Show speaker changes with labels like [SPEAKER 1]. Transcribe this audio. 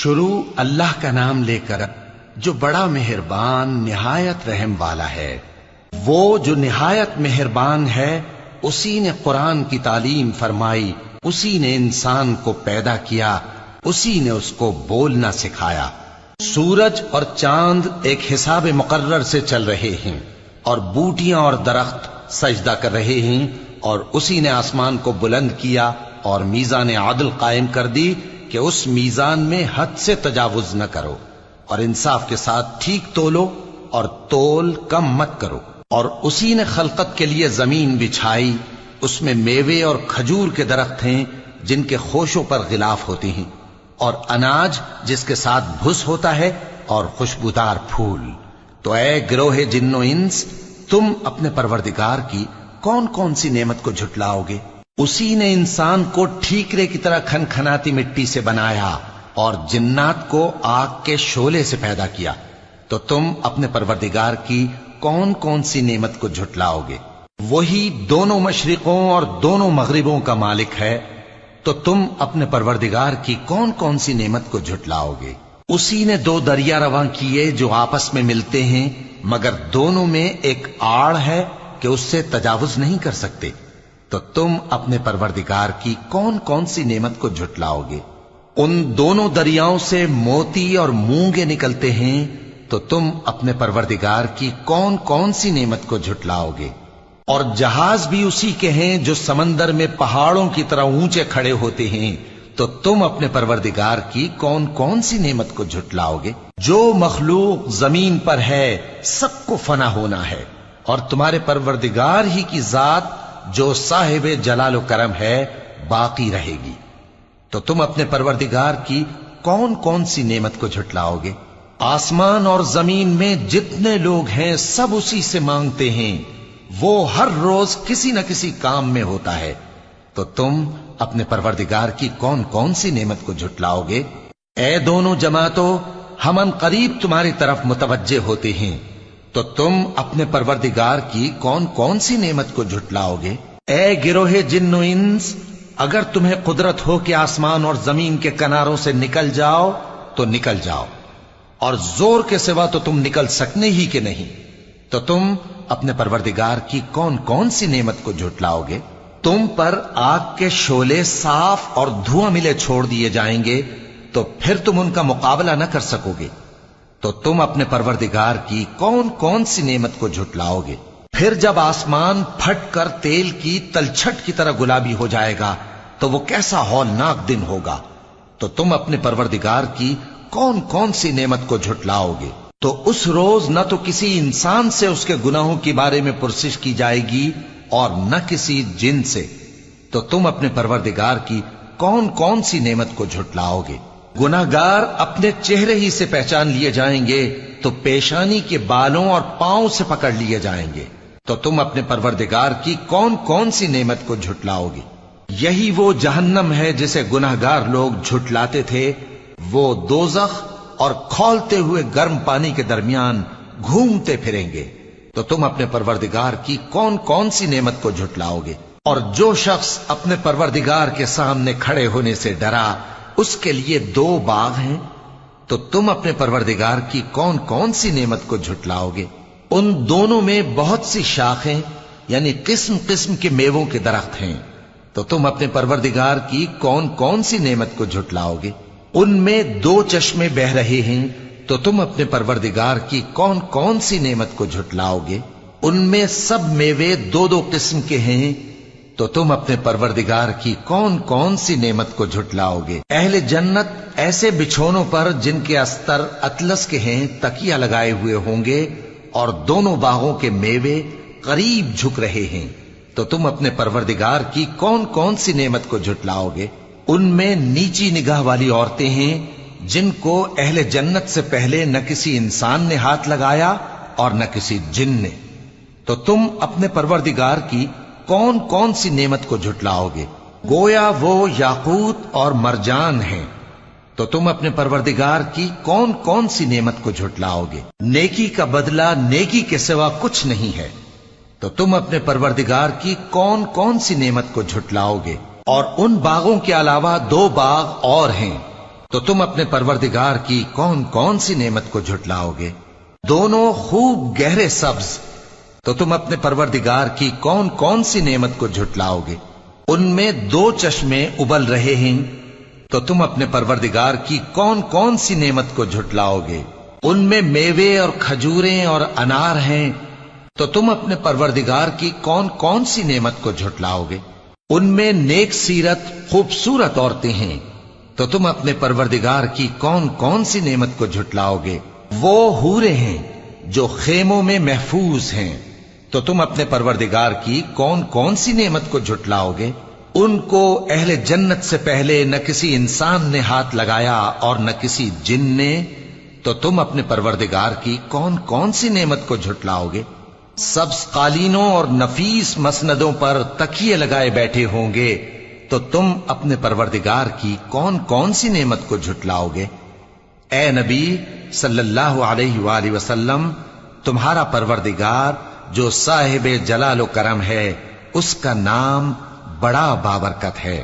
[SPEAKER 1] شروع اللہ کا نام لے کر جو بڑا مہربان نہایت رحم والا ہے۔ وہ جو نہایت مہربان ہے اسی نے قرآن کی تعلیم فرمائی، اسی نے انسان کو پیدا کیا، اسی نے اس کو بولنا سکھایا۔ سورج اور چاند ایک حساب مقرر سے چل رہے ہیں اور بوٹیاں اور درخت سجدہ کر رہے ہیں، اور اسی نے آسمان کو بلند کیا اور میزان عدل قائم کر دی کہ اس میزان میں حد سے تجاوز نہ کرو، اور انصاف کے ساتھ ٹھیک تولو اور تول کم مت کرو۔ اور اسی نے خلقت کے لیے زمین بچھائی، اس میں میوے اور کھجور کے درخت ہیں جن کے خوشوں پر غلاف ہوتے ہیں، اور اناج جس کے ساتھ بھس ہوتا ہے، اور خوشبودار پھول۔ تو اے گروہ جن و انس، تم اپنے پروردگار کی کون کون سی نعمت کو جھٹلاؤ گے؟ اسی نے انسان کو ٹھیکرے کی طرح کھنکھناتی مٹی سے بنایا اور جنات کو آگ کے شعلے سے پیدا کیا، تو تم اپنے پروردگار کی کون کون سی نعمت کو جھٹلاؤ گے؟ وہی دونوں مشرقوں اور دونوں مغربوں کا مالک ہے، تو تم اپنے پروردگار کی کون کون سی نعمت کو جھٹلاؤ گے؟ اسی نے دو دریا رواں کیے جو آپس میں ملتے ہیں، مگر دونوں میں ایک آڑ ہے کہ اس سے تجاوز نہیں کر سکتے، تو تم اپنے پروردگار کی کون کون سی نعمت کو جھٹلاؤ گے؟ ان دونوں دریاؤں سے موتی اور مونگے نکلتے ہیں، تو تم اپنے پروردگار کی کون کون سی نعمت کو جھٹلاؤ گے؟ اور جہاز بھی اسی کے ہیں جو سمندر میں پہاڑوں کی طرح اونچے کھڑے ہوتے ہیں، تو تم اپنے پروردگار کی کون کون سی نعمت کو جھٹلاؤ گے؟ جو مخلوق زمین پر ہے سب کو فنا ہونا ہے، اور تمہارے پروردگار ہی کی ذات جو صاحب جلال و کرم ہے باقی رہے گی۔ تو تم اپنے پروردگار کی کون کون سی نعمت کو جھٹلاؤ گے؟ آسمان اور زمین میں جتنے لوگ ہیں سب اسی سے مانگتے ہیں، وہ ہر روز کسی نہ کسی کام میں ہوتا ہے، تو تم اپنے پروردگار کی کون کون سی نعمت کو جھٹلاؤ گے؟ اے دونوں جماعتوں، ہم ان قریب تمہاری طرف متوجہ ہوتے ہیں، تو تم اپنے پروردگار کی کون کون سی نعمت کو جھٹلاؤ گے؟ اے گروہ جن و انس، اگر تمہیں قدرت ہو کہ آسمان اور زمین کے کناروں سے نکل جاؤ تو نکل جاؤ، اور زور کے سوا تو تم نکل سکنے ہی کہ نہیں، تو تم اپنے پروردگار کی کون کون سی نعمت کو جھٹلاؤ گے؟ تم پر آگ کے شعلے صاف اور دھواں ملے چھوڑ دیے جائیں گے، تو پھر تم ان کا مقابلہ نہ کر سکو گے، تو تم اپنے پروردگار کی کون کون سی نعمت کو جھٹلاؤ گے؟ پھر جب آسمان پھٹ کر تیل کی تلچھٹ کی طرح گلابی ہو جائے گا تو وہ کیسا ہولناک دن ہوگا، تو تم اپنے پروردگار کی کون کون سی نعمت کو جھٹلاؤ گے؟ تو اس روز نہ تو کسی انسان سے اس کے گناہوں کے بارے میں پرسش کی جائے گی اور نہ کسی جن سے، تو تم اپنے پروردگار کی کون کون سی نعمت کو جھٹلاؤ گے؟ گناہگار اپنے چہرے ہی سے پہچان لیے جائیں گے تو پیشانی کے بالوں اور پاؤں سے پکڑ لیے جائیں گے، تو تم اپنے پروردگار کی کون کون سی نعمت کو جھٹلاؤ گے؟ یہی وہ جہنم ہے جسے گناہگار لوگ جھٹلاتے تھے، وہ دوزخ اور کھولتے ہوئے گرم پانی کے درمیان گھومتے پھریں گے، تو تم اپنے پروردگار کی کون کون سی نعمت کو جھٹلاؤ گے؟ اور جو شخص اپنے پروردگار کے سامنے کھڑے ہونے سے ڈرا، اس کے لیے دو باغ ہیں، تو تم اپنے پروردگار کی کون کون سی نعمت کو جھٹلاؤ گے؟ ان دونوں میں بہت سی شاخیں یعنی قسم قسم کے میووں کے درخت ہیں، تو تم اپنے پروردگار کی کون کون سی نعمت کو جھٹلاؤ گے؟ ان میں دو چشمے بہ رہے ہیں، تو تم اپنے پروردگار کی کون کون سی نعمت کو جھٹلاؤ گے؟ ان میں سب میوے دو دو قسم کے ہیں، تو تم اپنے پروردگار کی کون کون سی نعمت کو جھٹلاؤ گے؟ اہل جنت ایسے بچھونوں پر جن کے استر اطلس کے ہیں تکیہ لگائے ہوئے ہوں گے، اور دونوں باغوں کے میوے قریب جھک رہے ہیں، تو تم اپنے پروردگار کی کون کون سی نعمت کو جھٹلاؤ گے؟ ان میں نیچی نگاہ والی عورتیں ہیں جن کو اہل جنت سے پہلے نہ کسی انسان نے ہاتھ لگایا اور نہ کسی جن نے، تو تم اپنے پروردگار کی کون کون سی نعمت کو جھٹلاؤ گے؟ گویا وہ یاقوت اور مرجان ہیں، تو تم اپنے پروردگار کی کون کون سی نعمت کو جھٹلاؤ گے؟ نیکی کا بدلہ نیکی کے سوا کچھ نہیں ہے، تو تم اپنے پروردگار کی کون کون سی نعمت کو جھٹلاؤ گے؟ اور ان باغوں کے علاوہ دو باغ اور ہیں تو تم اپنے پروردگار کی کون کون سی نعمت کو جھٹلاؤ گے؟ دونوں خوب گہرے سبز، تو تم اپنے پروردگار کی کون کون سی نعمت کو جھٹلاؤ گے؟ ان میں 2 چشمے ابل رہے ہیں، تو تم اپنے پروردگار کی کون کون سی نعمت کو جھٹلاؤ گے؟ ان میں میوے اور کھجوریں اور انار ہیں، تو تم اپنے پروردگار کی کون کون سی نعمت کو جھٹلاؤ گے؟ ان میں نیک سیرت خوبصورت عورتیں ہیں، تو تم اپنے پروردگار کی کون کون سی نعمت کو جھٹلاؤ گے؟ وہ حوریں ہیں جو خیموں میں محفوظ ہیں، تو تم اپنے پروردگار کی کون کون سی نعمت کو جھٹلاؤ گے؟ ان کو اہل جنت سے پہلے نہ کسی انسان نے ہاتھ لگایا اور نہ کسی جن نے، تو تم اپنے پروردگار کی کون کون سی نعمت کو جھٹلاؤ گے؟ سبز قالینوں اور نفیس مسندوں پر تکیے لگائے بیٹھے ہوں گے، تو تم اپنے پروردگار کی کون کون سی نعمت کو جھٹلاؤ گے؟ اے نبی صلی اللہ علیہ وآلہ وسلم، تمہارا پروردگار جو صاحب جلال و کرم ہے، اس کا نام بڑا بابرکت ہے۔